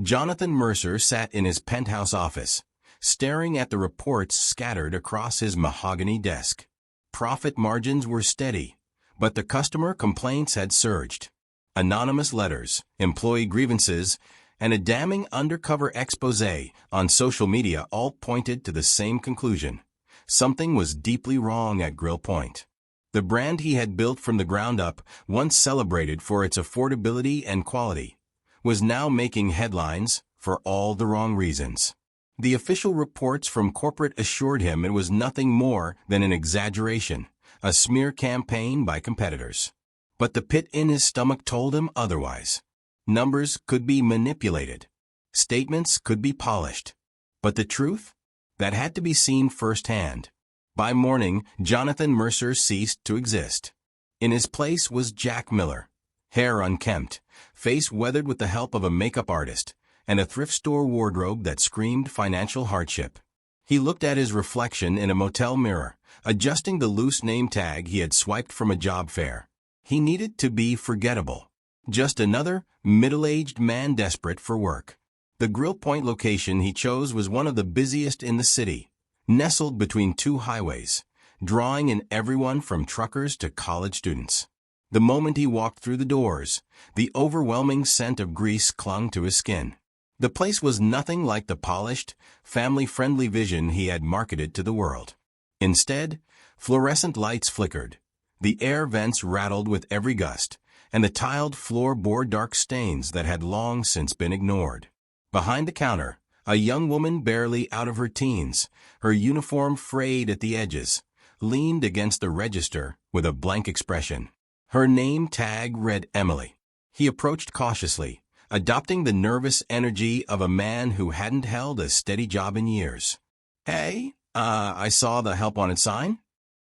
Jonathan Mercer sat in his penthouse office, staring at the reports scattered across his mahogany desk. Profit margins were steady, but the customer complaints had surged. Anonymous letters, employee grievances, and a damning undercover exposé on social media all pointed to the same conclusion. Something was deeply wrong at Grill Point. The brand he had built from the ground up, once celebrated for its affordability and quality, was now making headlines for all the wrong reasons. The official reports from corporate assured him it was nothing more than an exaggeration, a smear campaign by competitors. But the pit in his stomach told him otherwise. Numbers could be manipulated. Statements could be polished. But the truth? That had to be seen firsthand. By morning, Jonathan Mercer ceased to exist. In his place was Jack Miller, hair unkempt, face weathered with the help of a makeup artist, and a thrift store wardrobe that screamed financial hardship. He looked at his reflection in a motel mirror, adjusting the loose name tag he had swiped from a job fair. He needed to be forgettable. Just another middle-aged man desperate for work. The Grill Point location he chose was one of the busiest in the city, nestled between two highways, drawing in everyone from truckers to college students. The moment he walked through the doors, the overwhelming scent of grease clung to his skin. The place was nothing like the polished, family-friendly vision he had marketed to the world. Instead, fluorescent lights flickered, the air vents rattled with every gust, and the tiled floor bore dark stains that had long since been ignored. Behind the counter, a young woman barely out of her teens, her uniform frayed at the edges, leaned against the register with a blank expression. Her name tag read Emily. He approached cautiously, adopting the nervous energy of a man who hadn't held a steady job in years. Hey, I saw the help wanted sign.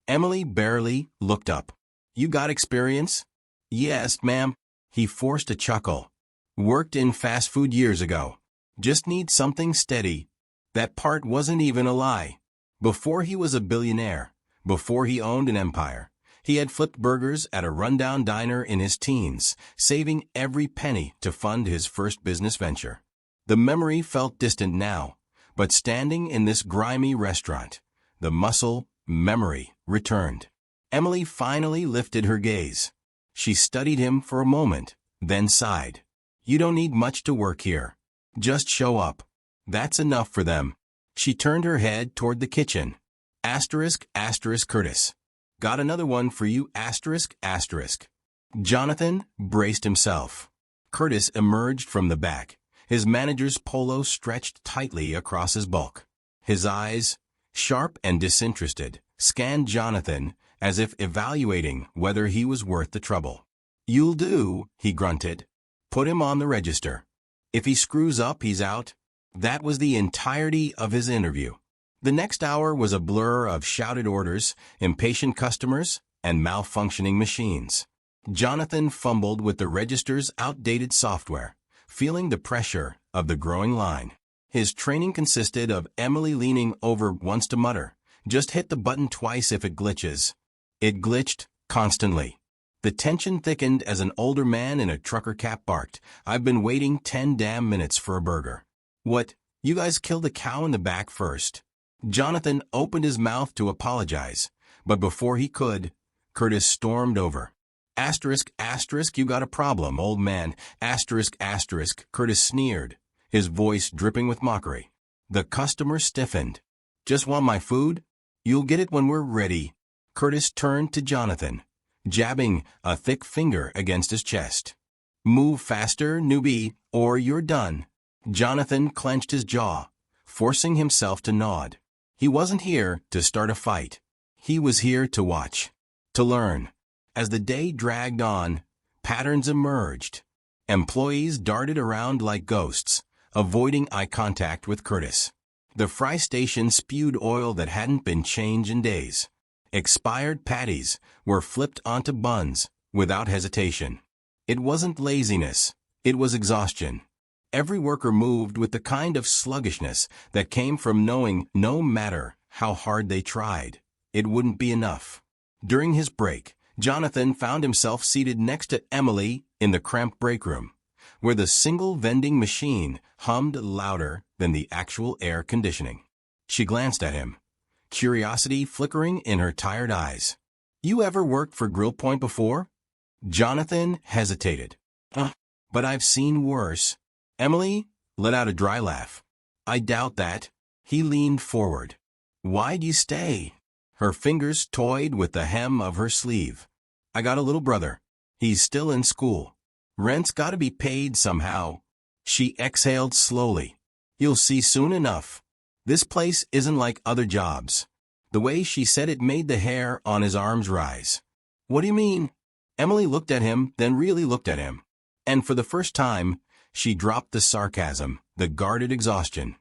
Emily barely looked up. You got experience? Yes, ma'am. He forced a chuckle. Worked in fast food years ago. Just need something steady. That part wasn't even a lie. Before he was a billionaire, before he owned an empire, he had flipped burgers at a rundown diner in his teens, saving every penny to fund his first business venture. The memory felt distant now, but standing in this grimy restaurant, the muscle memory returned. Emily finally lifted her gaze. She studied him for a moment, then sighed. You don't need much to work here. Just show up. That's enough for them. She turned her head toward the kitchen. Curtis. Got another one for you, Jonathan braced himself. Curtis emerged from the back, his manager's polo stretched tightly across his bulk. His eyes, sharp and disinterested, scanned Jonathan as if evaluating whether he was worth the trouble. You'll do, he grunted. Put him on the register. If he screws up, he's out. That was the entirety of his interview. The next hour was a blur of shouted orders, impatient customers, and malfunctioning machines. Jonathan fumbled with the register's outdated software, feeling the pressure of the growing line. His training consisted of Emily leaning over once to mutter, just hit the button twice if it glitches. It glitched constantly. The tension thickened as an older man in a trucker cap barked, I've been waiting 10 damn minutes for a burger. What, you guys killed the cow in the back first? Jonathan opened his mouth to apologize, but before he could, Curtis stormed over. You got a problem, old man. Curtis sneered, his voice dripping with mockery. The customer stiffened. Just want my food? You'll get it when we're ready. Curtis turned to Jonathan, jabbing a thick finger against his chest. Move faster, newbie, or you're done. Jonathan clenched his jaw, forcing himself to nod. He wasn't here to start a fight. He was here to watch, to learn. As the day dragged on, patterns emerged. Employees darted around like ghosts, avoiding eye contact with Curtis. The fry station spewed oil that hadn't been changed in days. Expired patties were flipped onto buns without hesitation. It wasn't laziness, it was exhaustion. Every worker moved with the kind of sluggishness that came from knowing no matter how hard they tried, it wouldn't be enough. During his break, Jonathan found himself seated next to Emily in the cramped break room. where the single vending machine hummed louder than the actual air conditioning. She glanced at him, curiosity flickering in her tired eyes. "You ever worked for Grill Point before?" Jonathan hesitated. But I've seen worse." Emily let out a dry laugh. "I doubt that." He leaned forward. "Why'd you stay?" Her fingers toyed with the hem of her sleeve. "I got a little brother. He's still in school. Rent's gotta be paid somehow." She exhaled slowly. "You'll see soon enough. This place isn't like other jobs." The way she said it made the hair on his arms rise. "What do you mean?" Emily looked at him, then really looked at him. And for the first time, she dropped the sarcasm, the guarded exhaustion.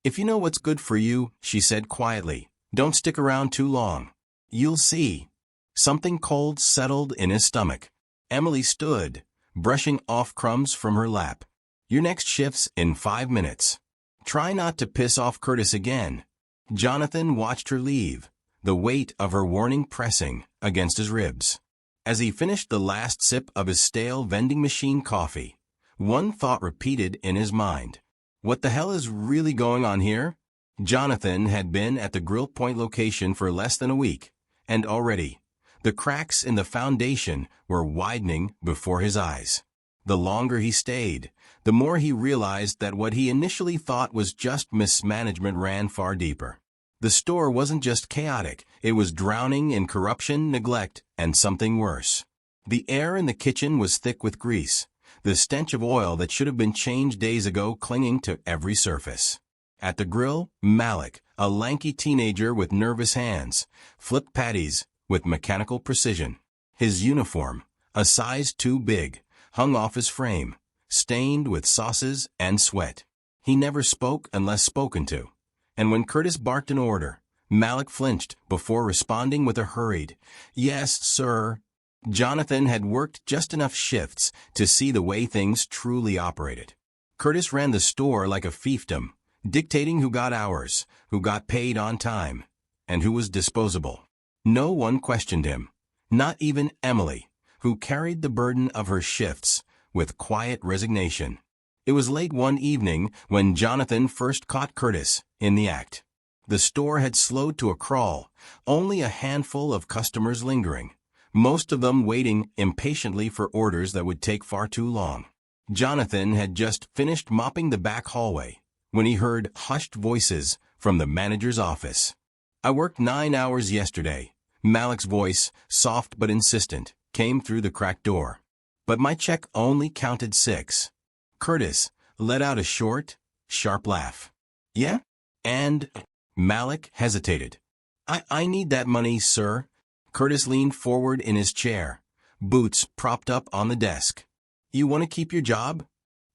"If you know what's good for you," she said quietly, "don't stick around too long. You'll see." Something cold settled in his stomach. Emily stood, brushing off crumbs from her lap. "Your next shift's in 5 minutes. Try not to piss off Curtis again." Jonathan watched her leave, the weight of her warning pressing against his ribs. As he finished the last sip of his stale vending machine coffee, one thought repeated in his mind. What the hell is really going on here? Jonathan had been at the Grill Point location for less than a week, and already, the cracks in the foundation were widening before his eyes. The longer he stayed, the more he realized that what he initially thought was just mismanagement ran far deeper. The store wasn't just chaotic, it was drowning in corruption, neglect, and something worse. The air in the kitchen was thick with grease, the stench of oil that should have been changed days ago clinging to every surface. At the grill, Malik, a lanky teenager with nervous hands, flipped patties with mechanical precision. His uniform, a size too big, hung off his frame, stained with sauces and sweat. He never spoke unless spoken to. And when Curtis barked an order, Malik flinched before responding with a hurried, "Yes, sir." Jonathan had worked just enough shifts to see the way things truly operated. Curtis ran the store like a fiefdom, dictating who got hours, who got paid on time, and who was disposable. No one questioned him, not even Emily, who carried the burden of her shifts with quiet resignation. It was late one evening when Jonathan first caught Curtis in the act. The store had slowed to a crawl, only a handful of customers lingering, most of them waiting impatiently for orders that would take far too long. Jonathan had just finished mopping the back hallway when he heard hushed voices from the manager's office. "I worked 9 hours yesterday." Malik's voice, soft but insistent, came through the cracked door. "But my check only counted 6. Curtis let out a short, sharp laugh. "Yeah? And?" Malik hesitated. I need that money, sir." Curtis leaned forward in his chair, boots propped up on the desk. "You want to keep your job?"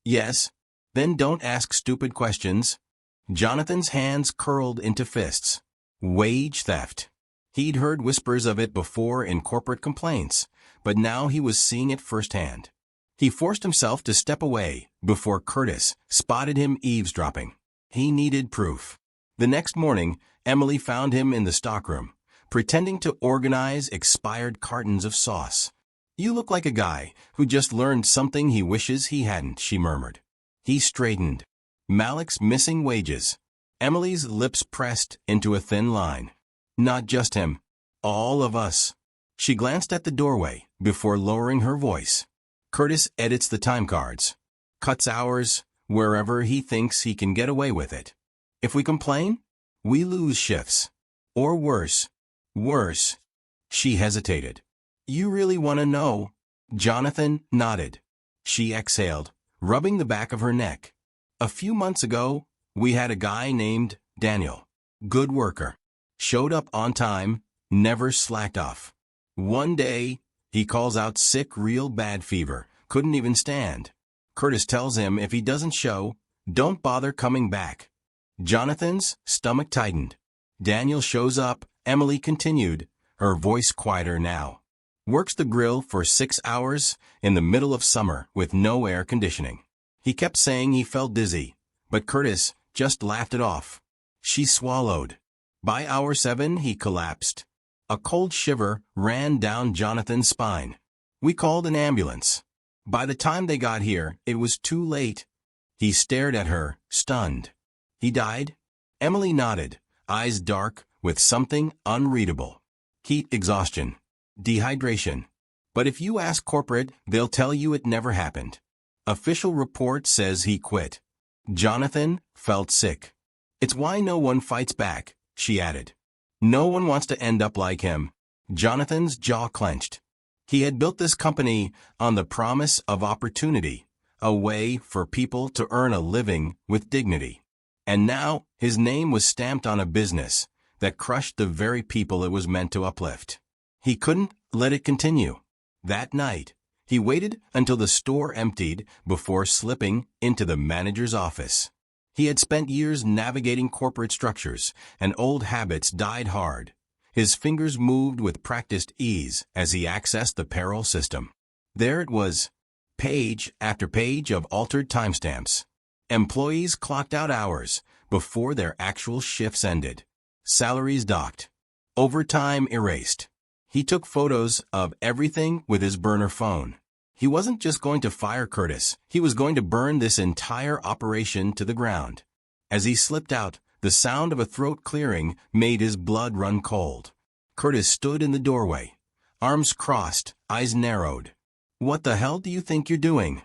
"Yes." "Then don't ask stupid questions." Jonathan's hands curled into fists. Wage theft. He'd heard whispers of it before in corporate complaints, but now he was seeing it firsthand. He forced himself to step away before Curtis spotted him eavesdropping. He needed proof. The next morning, Emily found him in the stockroom, pretending to organize expired cartons of sauce. "You look like a guy who just learned something he wishes he hadn't," she murmured. He straightened. "Malik's missing wages." Emily's lips pressed into a thin line. "Not just him. All of us." She glanced at the doorway before lowering her voice. "Curtis edits the time cards, cuts hours wherever he thinks he can get away with it. If we complain, we lose shifts. Or worse." "Worse." She hesitated. "You really want to know?" Jonathan nodded. She exhaled, rubbing the back of her neck. "A few months ago, we had a guy named Daniel. Good worker. Showed up on time, never slacked off. One day, he calls out sick, real bad fever, couldn't even stand. Curtis tells him if he doesn't show, don't bother coming back." Jonathan's stomach tightened. "Daniel shows up," Emily continued, her voice quieter now. "Works the grill for 6 hours in the middle of summer with no air conditioning. He kept saying he felt dizzy, but Curtis just laughed it off." She swallowed. By hour 7, he collapsed. A cold shiver ran down Jonathan's spine. "We called an ambulance." By the time they got here, it was too late. He stared at her, stunned. He died? Emily nodded, eyes dark with something unreadable. Heat exhaustion. Dehydration. But if you ask corporate, they'll tell you it never happened. Official report says he quit. Jonathan felt sick. It's why no one fights back, she added. No one wants to end up like him. Jonathan's jaw clenched. He had built this company on the promise of opportunity, a way for people to earn a living with dignity. And now, his name was stamped on a business that crushed the very people it was meant to uplift. He couldn't let it continue. That night, he waited until the store emptied before slipping into the manager's office. He had spent years navigating corporate structures, and old habits died hard. His fingers moved with practiced ease as he accessed the payroll system. There it was, page after page of altered timestamps. Employees clocked out hours before their actual shifts ended. Salaries docked. Overtime erased. He took photos of everything with his burner phone. He wasn't just going to fire Curtis, he was going to burn this entire operation to the ground. As he slipped out, the sound of a throat clearing made his blood run cold. Curtis stood in the doorway, arms crossed, eyes narrowed. What the hell do you think you're doing?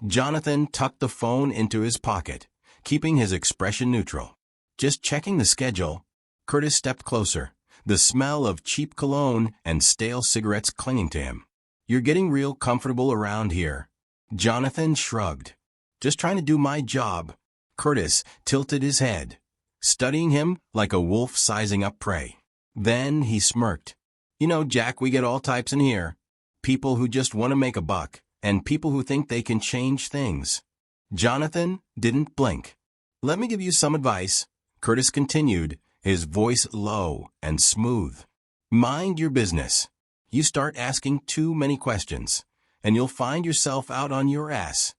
Jonathan tucked the phone into his pocket, keeping his expression neutral. Just checking the schedule. Curtis stepped closer, the smell of cheap cologne and stale cigarettes clinging to him. You're getting real comfortable around here. Jonathan shrugged. Just trying to do my job. Curtis tilted his head, studying him like a wolf sizing up prey. Then he smirked. You know, Jack, we get all types in here. People who just want to make a buck, and people who think they can change things. Jonathan didn't blink. Let me give you some advice, Curtis continued, his voice low and smooth. Mind your business. You start asking too many questions, and you'll find yourself out on your ass.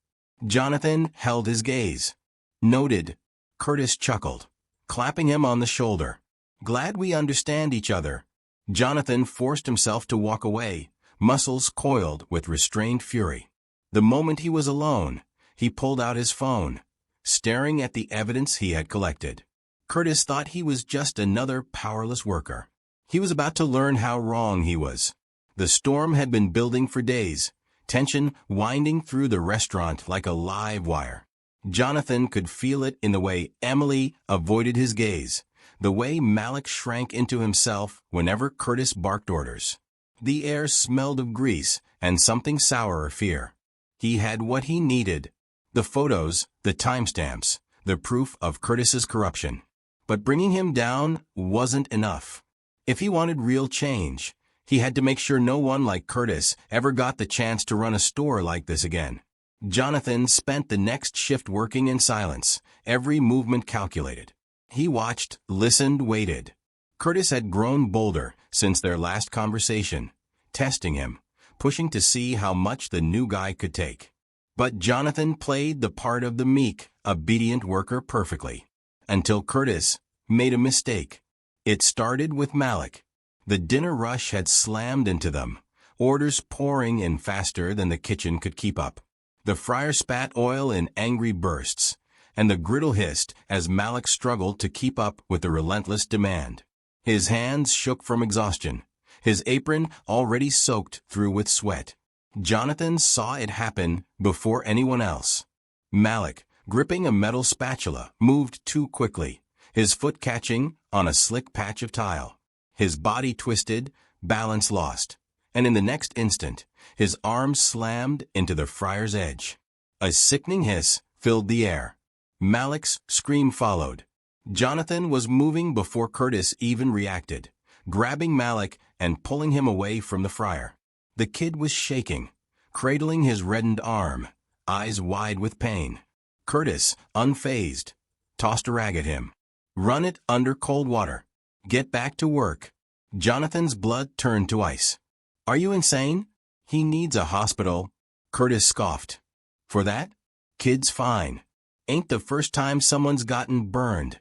Jonathan held his gaze. Noted. Curtis chuckled, clapping him on the shoulder. Glad we understand each other. Jonathan forced himself to walk away, muscles coiled with restrained fury. The moment he was alone, he pulled out his phone, staring at the evidence he had collected. Curtis thought he was just another powerless worker. He was about to learn how wrong he was. The storm had been building for days, tension winding through the restaurant like a live wire. Jonathan could feel it in the way Emily avoided his gaze, the way Malik shrank into himself whenever Curtis barked orders. The air smelled of grease and something sour of fear. He had what he needed. The photos, the timestamps, the proof of Curtis's corruption. But bringing him down wasn't enough. If he wanted real change, he had to make sure no one like Curtis ever got the chance to run a store like this again. Jonathan spent the next shift working in silence, every movement calculated. He watched, listened, waited. Curtis had grown bolder since their last conversation, testing him, pushing to see how much the new guy could take. But Jonathan played the part of the meek, obedient worker perfectly, until Curtis made a mistake. It started with Malik. The dinner rush had slammed into them, orders pouring in faster than the kitchen could keep up. The fryer spat oil in angry bursts, and the griddle hissed as Malik struggled to keep up with the relentless demand. His hands shook from exhaustion, his apron already soaked through with sweat. Jonathan saw it happen before anyone else. Malik, gripping a metal spatula, moved too quickly, his foot catching on a slick patch of tile. His body twisted, balance lost, and in the next instant, his arms slammed into the fryer's edge. A sickening hiss filled the air. Malik's scream followed. Jonathan was moving before Curtis even reacted, grabbing Malik and pulling him away from the fryer. The kid was shaking, cradling his reddened arm, eyes wide with pain. Curtis, unfazed, tossed a rag at him. Run it under cold water. Get back to work. Jonathan's blood turned to ice. Are you insane? He needs a hospital. Curtis scoffed. For that? Kid's fine. Ain't the first time someone's gotten burned.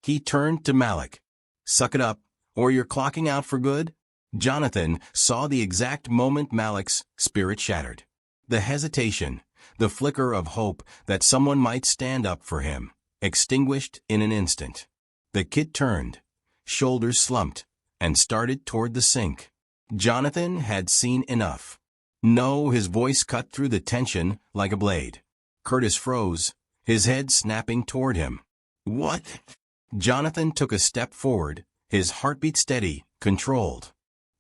He turned to Malik. Suck it up, or you're clocking out for good? Jonathan saw the exact moment Malik's spirit shattered. The hesitation, the flicker of hope that someone might stand up for him, extinguished in an instant. The kid turned, shoulders slumped, and started toward the sink. Jonathan had seen enough. No, his voice cut through the tension like a blade. Curtis froze, his head snapping toward him. What? Jonathan took a step forward, his heartbeat steady, controlled.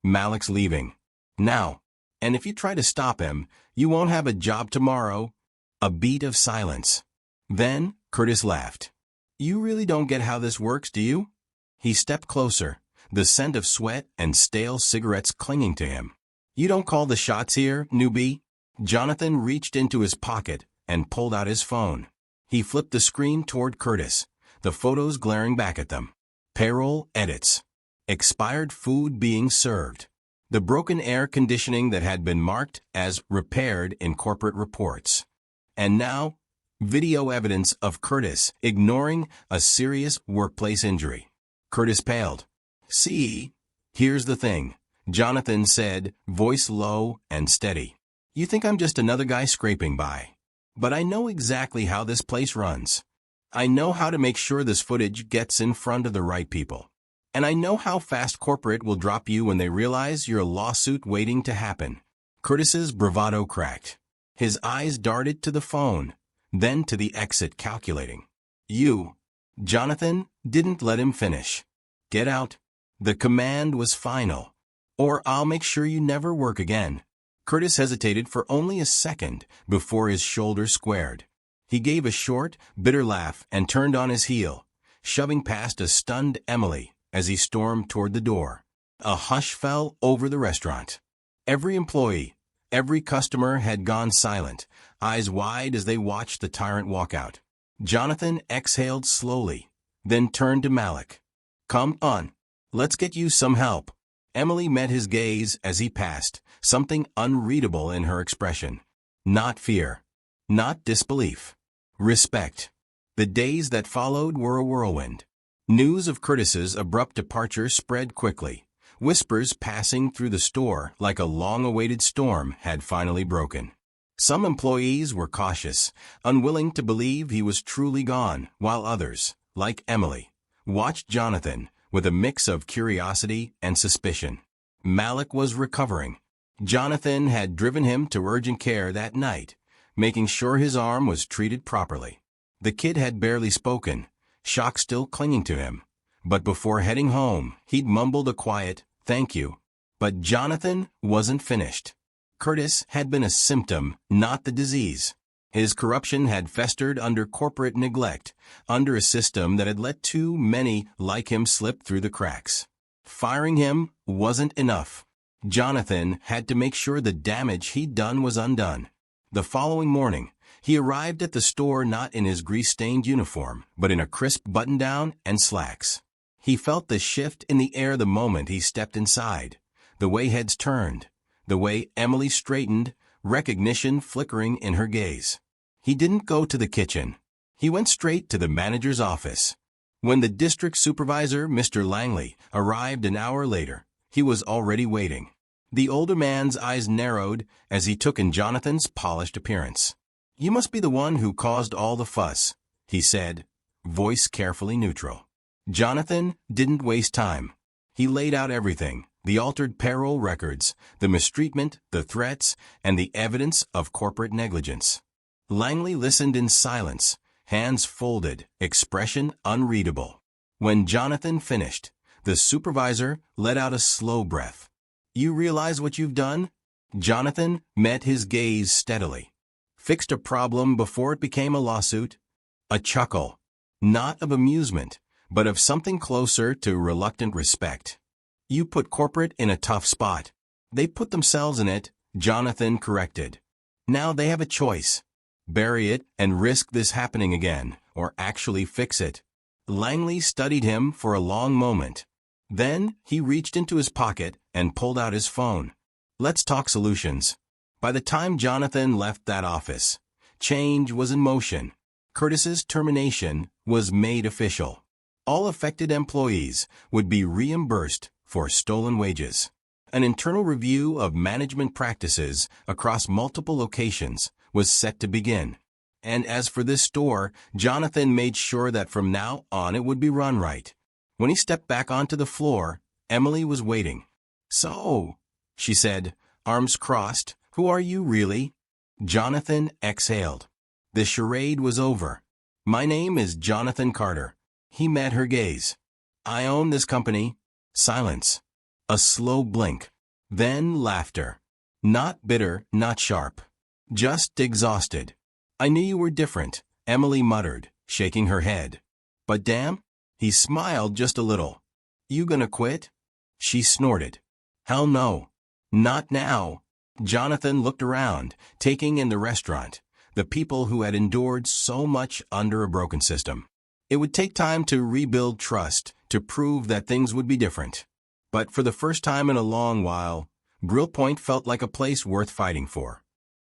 Malik's leaving. Now. And if you try to stop him, you won't have a job tomorrow. A beat of silence. Then, Curtis laughed. You really don't get how this works, do you? He stepped closer, the scent of sweat and stale cigarettes clinging to him. You don't call the shots here, newbie? Jonathan reached into his pocket and pulled out his phone. He flipped the screen toward Curtis, the photos glaring back at them. Payroll edits. Expired food being served. The broken air conditioning that had been marked as repaired in corporate reports. And now, video evidence of Curtis ignoring a serious workplace injury. Curtis paled. See, here's the thing, Jonathan said, voice low and steady. You think I'm just another guy scraping by. But I know exactly how this place runs. I know how to make sure this footage gets in front of the right people. And I know how fast corporate will drop you when they realize you're a lawsuit waiting to happen. Curtis's bravado cracked. His eyes darted to the phone, then to the exit calculating. You. Jonathan didn't let him finish. Get out. The command was final. Or I'll make sure you never work again. Curtis hesitated for only a second before his shoulders squared. He gave a short, bitter laugh and turned on his heel, shoving past a stunned Emily as he stormed toward the door. A hush fell over the restaurant. Every employee, every customer had gone silent, eyes wide as they watched the tyrant walk out. Jonathan exhaled slowly, then turned to Malik. Come on, let's get you some help. Emily met his gaze as he passed, something unreadable in her expression. Not fear, not disbelief. Respect. The days that followed were a whirlwind. News of Curtis's abrupt departure spread quickly. Whispers passing through the store like a long-awaited storm had finally broken. Some employees were cautious, unwilling to believe he was truly gone, while others, like Emily, watched Jonathan with a mix of curiosity and suspicion. Malik was recovering. Jonathan had driven him to urgent care that night, making sure his arm was treated properly. The kid had barely spoken, shock still clinging to him. But before heading home, he'd mumbled a quiet, thank you. But Jonathan wasn't finished. Curtis had been a symptom, not the disease. His corruption had festered under corporate neglect, under a system that had let too many like him slip through the cracks. Firing him wasn't enough. Jonathan had to make sure the damage he'd done was undone. The following morning, he arrived at the store not in his grease-stained uniform, but in a crisp button-down and slacks. He felt the shift in the air the moment he stepped inside, the way heads turned, the way Emily straightened, recognition flickering in her gaze. He didn't go to the kitchen. He went straight to the manager's office. When the district supervisor, Mr. Langley, arrived an hour later, he was already waiting. The older man's eyes narrowed as he took in Jonathan's polished appearance. You must be the one who caused all the fuss, he said, voice carefully neutral. Jonathan didn't waste time. He laid out everything, the altered payroll records, the mistreatment, the threats, and the evidence of corporate negligence. Langley listened in silence, hands folded, expression unreadable. When Jonathan finished, the supervisor let out a slow breath. You realize what you've done? Jonathan met his gaze steadily. Fixed a problem before it became a lawsuit. A chuckle, not of amusement, but of something closer to reluctant respect. You put corporate in a tough spot. They put themselves in it, Jonathan corrected. Now they have a choice. Bury it and risk this happening again, or actually fix it. Langley studied him for a long moment. Then he reached into his pocket and pulled out his phone. Let's talk solutions. By the time Jonathan left that office, change was in motion. Curtis's termination was made official. All affected employees would be reimbursed for stolen wages. An internal review of management practices across multiple locations was set to begin. And as for this store, Jonathan made sure that from now on it would be run right. When he stepped back onto the floor, Emily was waiting. "So," she said, arms crossed, "who are you really?" Jonathan exhaled. The charade was over. "My name is Jonathan Carter." He met her gaze. "I own this company." Silence. A slow blink. Then laughter. Not bitter, not sharp. Just exhausted. "I knew you were different," Emily muttered, shaking her head. "But damn." He smiled just a little. "You gonna quit?" She snorted. "Hell no. Not now." Jonathan looked around, taking in the restaurant, the people who had endured so much under a broken system. It would take time to rebuild trust, to prove that things would be different. But for the first time in a long while, Grill Point felt like a place worth fighting for.